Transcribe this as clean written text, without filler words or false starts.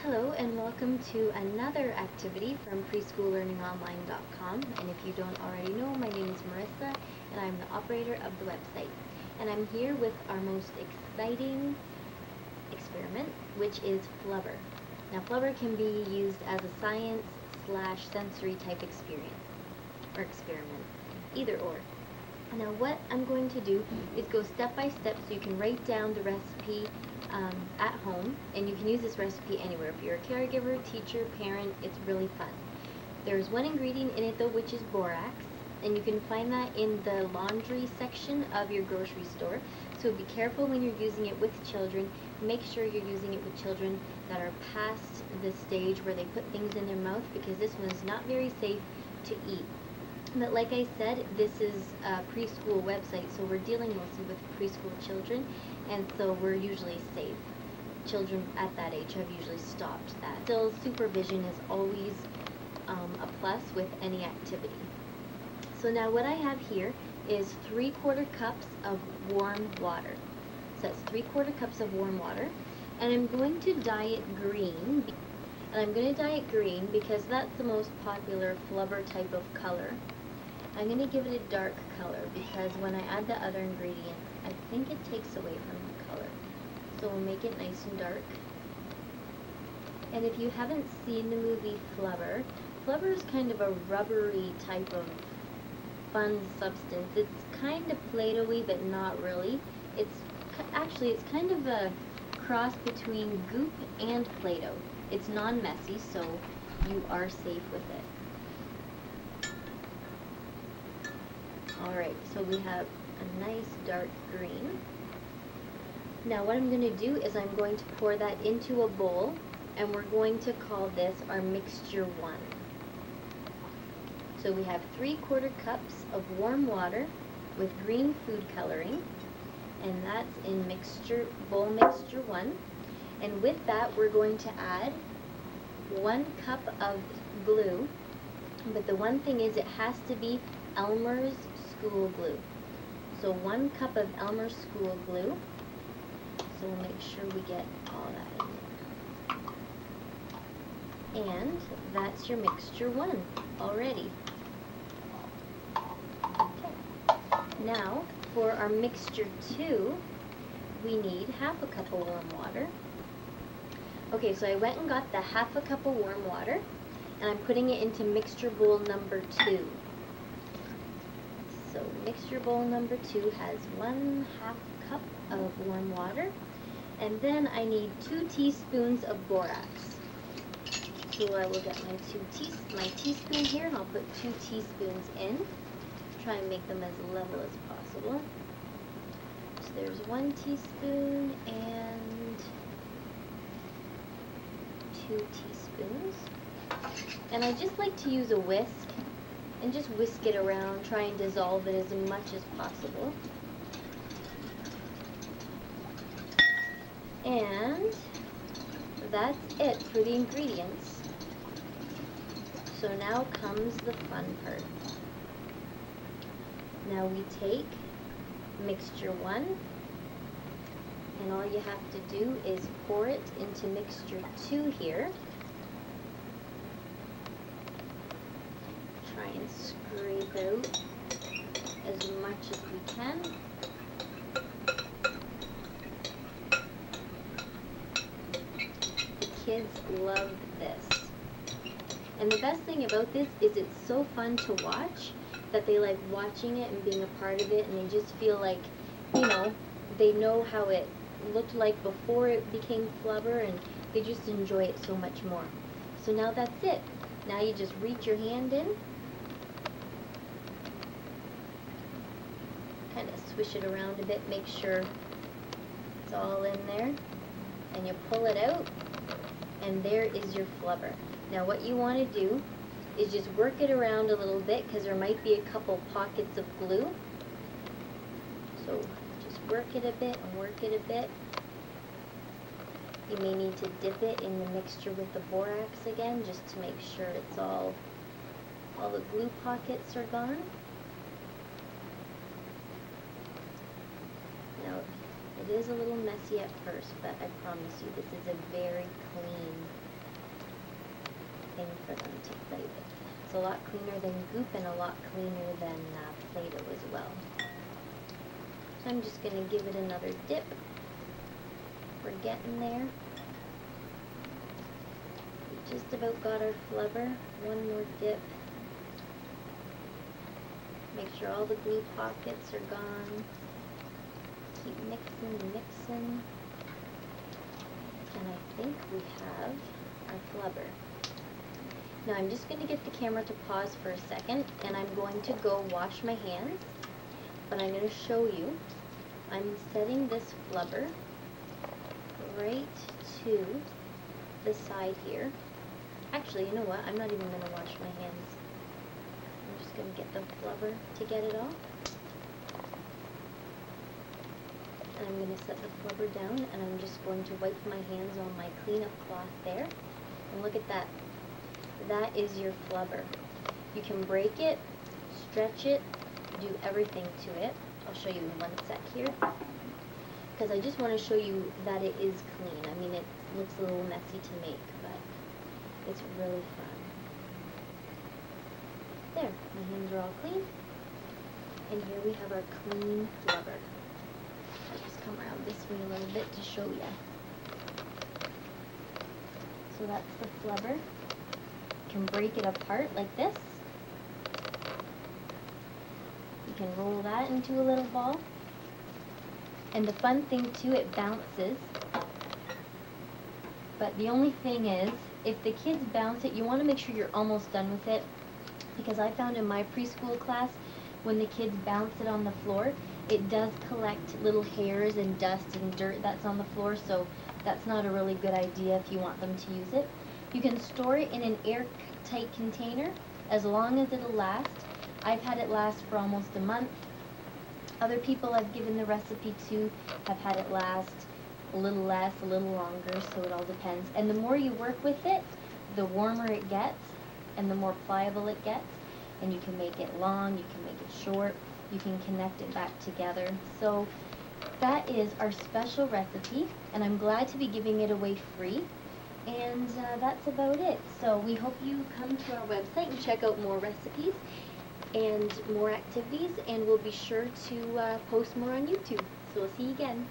Hello and welcome to another activity from preschoollearningonline.com. And if you don't already know, my name is Marissa and I'm the operator of the website. And I'm here with our most exciting experiment, which is Flubber. Now Flubber can be used as a science/sensory type experience or experiment, either or. Now what I'm going to do is go step by step so you can write down the recipe at home, and you can use this recipe anywhere. If you're a caregiver, teacher, parent, it's really fun. There's one ingredient in it though, which is borax, and you can find that in the laundry section of your grocery store. So be careful when you're using it with children. Make sure you're using it with children that are past the stage where they put things in their mouth, because this one is not very safe to eat. But like I said, this is a preschool website, so we're dealing mostly with preschool children, and so we're usually safe. Children at that age have usually stopped that. Still, supervision is always a plus with any activity. So now what I have here is 3/4 cups of warm water. So that's 3/4 cups of warm water, and I'm going to dye it green. And I'm going to dye it green because that's the most popular Flubber type of color. I'm going to give it a dark color because when I add the other ingredients, I think it takes away from the color. So we'll make it nice and dark. And if you haven't seen the movie Flubber, Flubber is kind of a rubbery type of fun substance. It's kind of Play-Doh-y, but not really. It's kind of a cross between Goop and Play-Doh. It's non-messy, so you are safe with it. Alright, so we have a nice dark green. Now what I'm going to do is I'm going to pour that into a bowl, and we're going to call this our mixture 1. So we have 3/4 cups of warm water with green food coloring, and that's in bowl mixture 1. And with that we're going to add 1 cup of glue, but the one thing is it has to be Elmer's school glue. So 1 cup of Elmer's school glue. So we'll make sure we get all that in. And that's your mixture 1 already. Okay. Now for our mixture 2, we need 1/2 cup of warm water. Okay, so I went and got the 1/2 cup of warm water, and I'm putting it into mixture bowl number 2. So mixture bowl number 2 has 1/2 cup of warm water, and then I need 2 teaspoons of borax. So I will get my teaspoon here, and I'll put 2 teaspoons in. Try and make them as level as possible. So there's 1 teaspoon and 2 teaspoons. And I just like to use a whisk and just whisk it around, try and dissolve it as much as possible. And that's it for the ingredients. So now comes the fun part. Now we take mixture 1, and all you have to do is pour it into mixture 2 here. Try and scrape out as much as we can. The kids love this. And the best thing about this is it's so fun to watch that they like watching it and being a part of it, and they just feel like, they know how it looked like before it became Flubber, and they just enjoy it so much more. So now that's it. Now you just reach your hand in, kind of swish it around a bit, make sure it's all in there, and you pull it out, and there is your Flubber. Now what you want to do is just work it around a little bit, because there might be a couple pockets of glue. So just work it a bit and work it a bit. You may need to dip it in the mixture with the borax again, just to make sure it's all the glue pockets are gone. Now it is a little messy at first, but I promise you this is a very clean thing for them to play with. It's a lot cleaner than goop and a lot cleaner than Play-Doh as well. So I'm just going to give it another dip. We're getting there. We just about got our flubber. One more dip. Make sure all the glue pockets are gone. Keep mixing and mixing. And I think we have our flubber. Now I'm just going to get the camera to pause for a second, and I'm going to go wash my hands, but I'm going to show you. I'm setting this flubber right to the side here. Actually, you know what? I'm not even going to wash my hands. I'm just going to get the flubber to get it off. And I'm going to set the flubber down, and I'm just going to wipe my hands on my cleanup cloth there. And look at that. That is your flubber. You can break it, stretch it, do everything to it. I'll show you in one sec here, because I just want to show you that it is clean. I mean, it looks a little messy to make, but it's really fun. There, my hands are all clean. And here we have our clean flubber. I'll just come around this way a little bit to show you. So that's the flubber. You can break it apart like this. You can roll that into a little ball. And the fun thing too, it bounces. But the only thing is, if the kids bounce it, you want to make sure you're almost done with it. Because I found in my preschool class, when the kids bounce it on the floor, it does collect little hairs and dust and dirt that's on the floor, so that's not a really good idea if you want them to use it. You can store it in an airtight container as long as it'll last. I've had it last for almost a month. Other people I've given the recipe to have had it last a little less, a little longer, so it all depends. And the more you work with it, the warmer it gets and the more pliable it gets. And you can make it long, you can make it short, you can connect it back together. So that is our special recipe, and I'm glad to be giving it away free. And that's about it. So we hope you come to our website and check out more recipes and more activities, and we'll be sure to post more on YouTube. So we'll see you again.